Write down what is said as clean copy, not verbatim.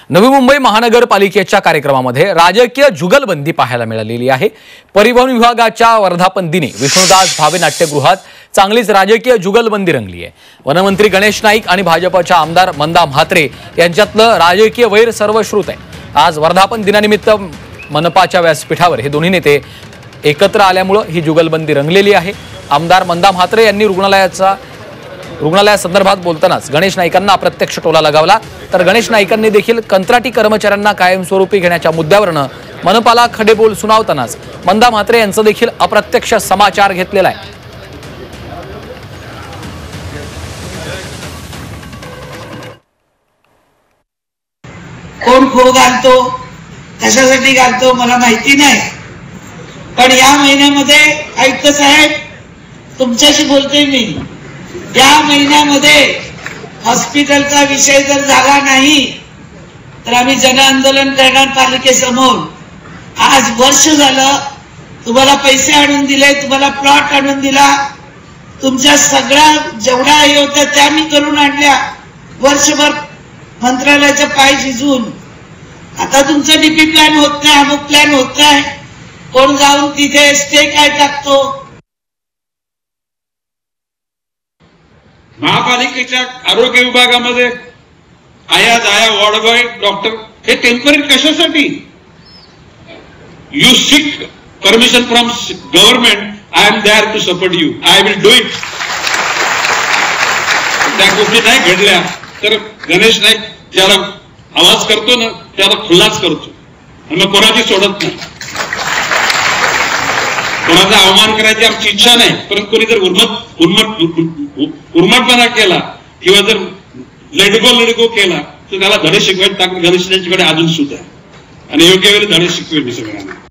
नवी मुंबई महानगरपालिकेच्या कार्यक्रमामध्ये राजकीय जुगलबंदी पाहायला मिळालेली आहे। परिवहन विभागाच्या वर्धापन दिनी विष्णुदास भावे नाट्यगृहात चांगलीच राजकीय जुगलबंदी रंगली आहे। वनमंत्री गणेश नाईक आणि भाजपच्या आमदार मंदा म्हात्रे यांच्यातलं राजकीय वैर सर्वश्रुत आहे। आज वर्धापन दिनानिमित्त मनपाच्या व्यासपीठावर हे दोन्ही नेते एकत्र आल्यामुळे ही जुगलबंदी रंगलेली आहे। आमदार मंदा म्हात्रे यांनी रुग्णालयासंदर्भात बोलतानाच गणेश नाईकांना अप्रत्यक्ष टोला लगावला, तर गणेश नाईकांनी देखील कंत्राटी कर्मचाऱ्यांना कायमस्वरूपी घेण्याच्या मुद्द्यावरून मनपाला खडेबोल सुनावतानाच मंदा म्हात्रे यांचं देखील अप्रत्यक्ष समाचार घेतलेला आहे। कोण खो घालतो, कशासाठी घालतो मला माहिती नाही, पण या महिन्यामध्ये आयुक्त साहेब तुमच्याशी बोलतोय मी, या महिन्यामध्ये हॉस्पिटलचा विषय जर झाला नाही तर आम्ही जन आंदोलन करणार पालिकेसमोर। आज वर्ष झालं तुम्हाला पैसे आणून दिले, तुम्हाला प्लॉट आणून दिला, तुमच्या सगळ्या जेवढ्या हे होत्या त्या मी करून आणल्या, वर्षभर मंत्रालयाच्या पाय शिजून। आता तुमचं डीपी प्लॅन होत नाही, अमुक प्लॅन होत नाही, कोण जाऊन तिथे स्टे काय टाकतो। महापालिकेच्या आरोग्य विभागामध्ये आया जाया वॉर्ड बॉय डॉक्टर हे टेम्पररी कशासाठी? You seek permission from government, I am there to support you, I will do it. त्या गोष्टी नाही घडल्या तर गणेश नाईक ज्याला आवाज करतो ना त्याला खुलाच करतो आणि मग कोणाची सोडत नाही। कोणाचा अवमान करायची आमची इच्छा नाही, परंतु कोणी जर उर्मटपणा केला किंवा जर लडगो केला तर त्याला धडे शिकवायला गणेश नाईकांकडे अजून सुद्धा आणि योग्य वेळी धडे शिकवेल मी सगळ्यांना।